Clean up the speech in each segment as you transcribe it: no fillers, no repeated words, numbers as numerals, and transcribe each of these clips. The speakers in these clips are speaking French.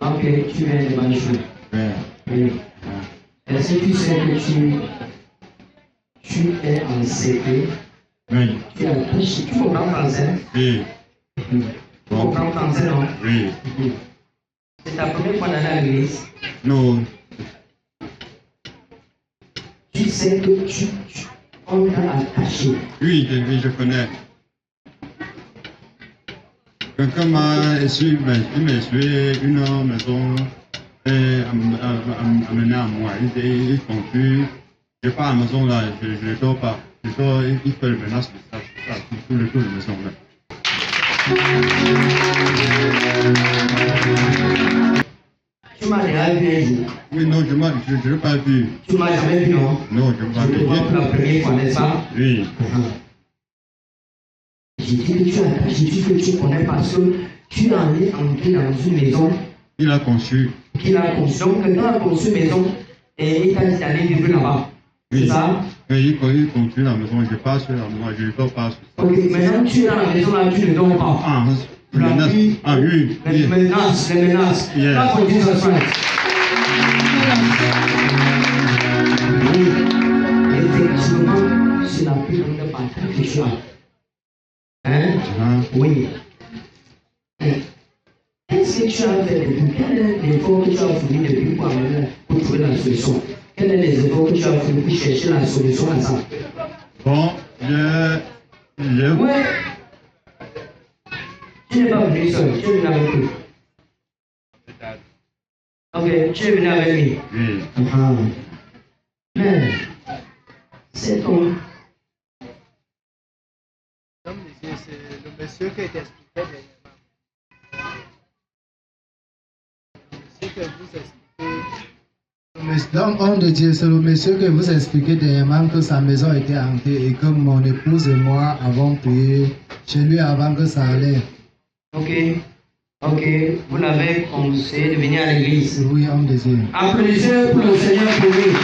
Ok, tu viens de Manchou. Oui. Est-ce que tu sais que tu es en CP? Oui. Tu comprends français? Oui. Tu comprends français, non? Oui. C'est ta première fois d'aller à l'église? Non. Tu sais que on t'a attaché. Oui, je connais. Quelqu'un m'a essuyé une maison et amené à moi. Il est confus. Je pars à la maison là, je ne dors pas. Je dors, il fait le menace de ça, tout le tour de la maison là. Tu m'as déjà vu un jour? Oui, non, je ne l'ai pas vu. Tu m'as jamais vu, non? Non, je ne l'ai pas vu. Je te vois pour la première fois, n'est-ce pas? Oui. J'ai dit que tu as attaché, j'ai dit que tu connais parce que tu es allé entrer dans une maison. Il a conçu. Qu'il a conçu. Donc, quelqu'un a conçu une maison et il t'a dit d'aller vivre là-bas. Oui. C'est ça? Oui, il construit la maison, je passe là, moi, je ne dors pas. Ok, maintenant tu es dans la maison là, tu ne dors pas. Ah, la vie, oui. Les menaces. Yes. That's for Jesus Christ. Oui, effectivement, c'est la plus grande bataille que tu as. Hein? Oui. Qu'est-ce que tu as fait depuis? Quel est l'effort que tu as fourni depuis pour trouver la solution? Quels sont les efforts que tu as fourni pour chercher la solution à ça? Bon, Ouais. Tu n'es pas venu seul, tu es venu avec lui. Ok, tu es venu avec lui. Oui. Mais, c'est ton. Comme disait, c'est le monsieur qui t'expliquait dernièrement. Le monsieur que vous expliquez. Donc, homme de Dieu, c'est le monsieur que vous expliquez dernièrement que sa maison était hantée et que mon épouse et moi avons prié chez lui avant que ça allait. Ok, vous l'avez conseillé de venir à l'église. Oui, homme de Dieu. Applaudissez pour le Seigneur pour lui.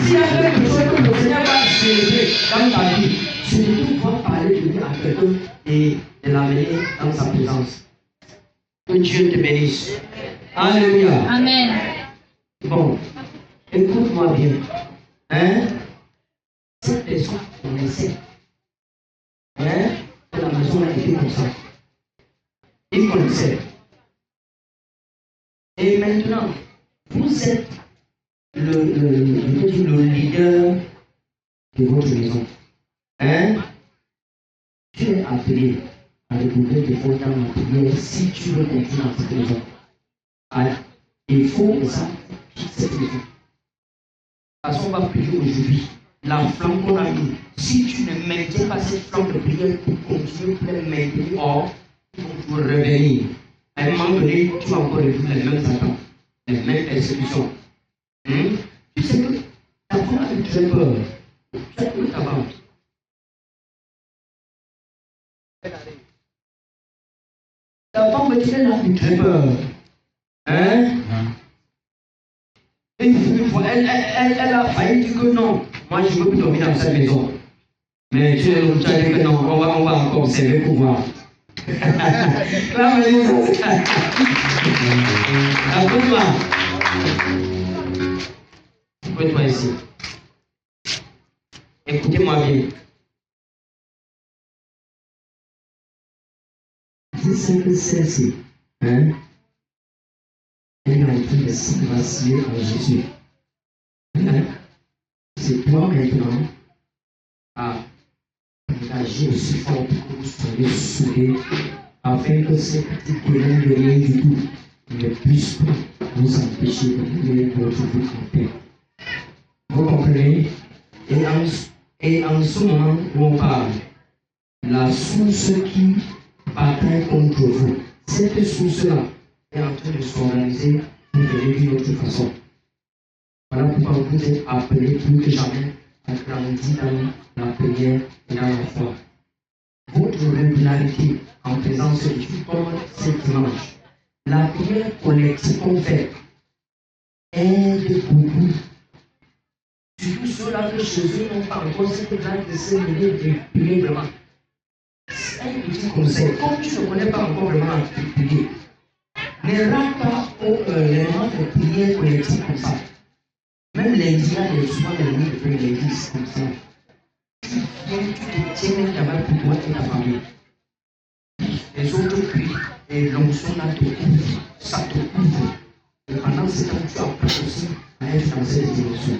S'il y a quelque chose que le Seigneur va célébrer dans ta vie, c'est de pouvoir parler de lui à quelqu'un et de l'amener dans sa présence. Que Dieu te bénisse. Alléluia. Amen. Bon, écoute-moi bien. Cette personne connaissait. Que la maison a été comme ça. Il connaissait. Et maintenant, vous êtes le leader de votre maison. Tu es appelé à découvrir des fois dans la prière si tu veux continuer dans cette maison. Il faut que ça quitte cette maison. Parce qu'on va prier aujourd'hui. La flamme qu'on a mis, si tu ne maintiens pas cette flamme de prière pour continuer pour la maintenir hors, il faut revenir. À un moment donné, tu vas encore revivre les mêmes attentes, les mêmes persécutions. Tu sais que ta femme a eu très peur. Tu sais que ta femme. Ta femme me dit qu'elle a eu très peur. Et elle a failli dire que non, moi je ne veux plus dormir dans cette maison. Mais tu as dit que non, on va encore observer pour voir. Écoute-moi. Écoute-moi ici. Écoutez-moi bien. C'est ça que c'est. Elle est en train de s'enraciner en Jésus. C'est toi maintenant à agir aussi fort pour que vous soyez soudés afin que ces petits problèmes de rien du tout ne puissent pas vous empêcher de vivre votre vie en paix. Vous comprenez? Et en ce moment où on parle, la source qui bataille contre vous, cette source-là, est en train de s'organiser pour venir d'une autre façon. Voilà pourquoi vous êtes appelés plus que jamais à grandir dans la prière et dans la foi. Votre régularité en présence de Dieu, comme ce dimanche, la prière collective qu'on fait aide beaucoup. Surtout ceux-là que chez eux n'ont pas encore cette grande discipline de prier vraiment. un petit conseil. Comme tu ne connais pas encore vraiment prier, ne rate pas les moments de prière collective comme ça. Même lundi, là, il y a souvent des nuits de prière l'église comme ça. Tu viens, tu te tiens là-bas pour toi et ta famille. Les autres crient et l'onction là te couvre, ça te couvre. Et pendant ce temps, tu apprends aussi à être dans cette dimension.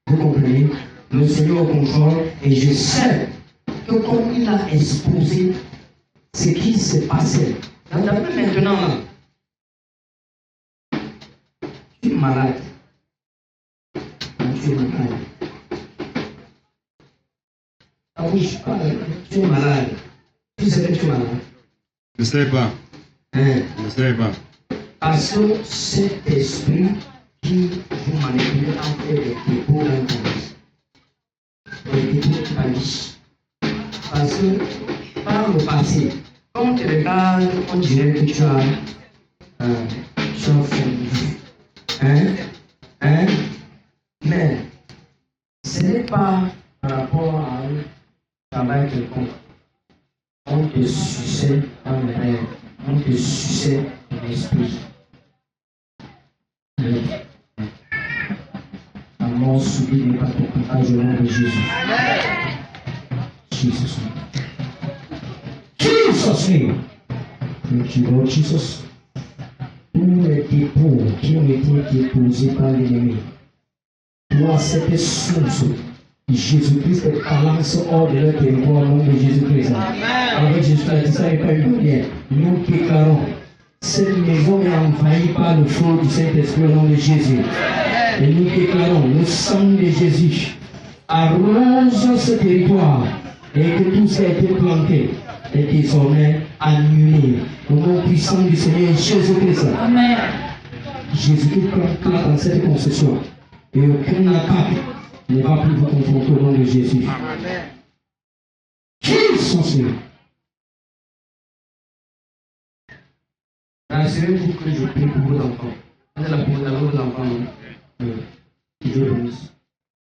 Vous comprenez? Le Seigneur contrôle et je sais que comme il a exposé ce qui se passait, d'après maintenant, là, tu es malade. Tu es malade. Ah oui, tu es malade. Tu sais que tu es malade. Je ne sais pas. Hein? Je ne sais pas. Parce que cet esprit qui vous manipule a fait des dépôts dans ta vie. Des dépôts de ta vie. Parce que par le passé, quand on te regarde, on dirait que tu as fondu. Hein? Mais ce n'est pas par rapport à un travail quelconque. On te suçait dans le rêve, on te suçait dans l'esprit. La mort subie n'est pas ton partage au nom de Jésus. Jesus. Jesus name. Thank you, Lord Jesus. Tous les dépôts qui ont été déposés par l'ennemi, toi, cette source, Jésus-Christ balance hors de leur territoire au nom de Jésus-Christ. Avec Jésus-Christ, ça n'est pas une barrière. Nous déclarons, cette maison est envahie par le feu du Saint-Esprit au nom de Jésus. Et nous déclarons, le sang de Jésus arrose ce territoire et que tout ce qui a été planté est désormais annulé. Au nom puissant du Seigneur Jésus-Christ. Amen. Jésus-Christ prend place dans cette concession. Et aucune attaque ne va plus vous confronter au nom de Jésus. Amen. Jesus name. Rassurez-vous que je prie pour vos enfants. Vous allez pour vos enfants. Dieu bénisse.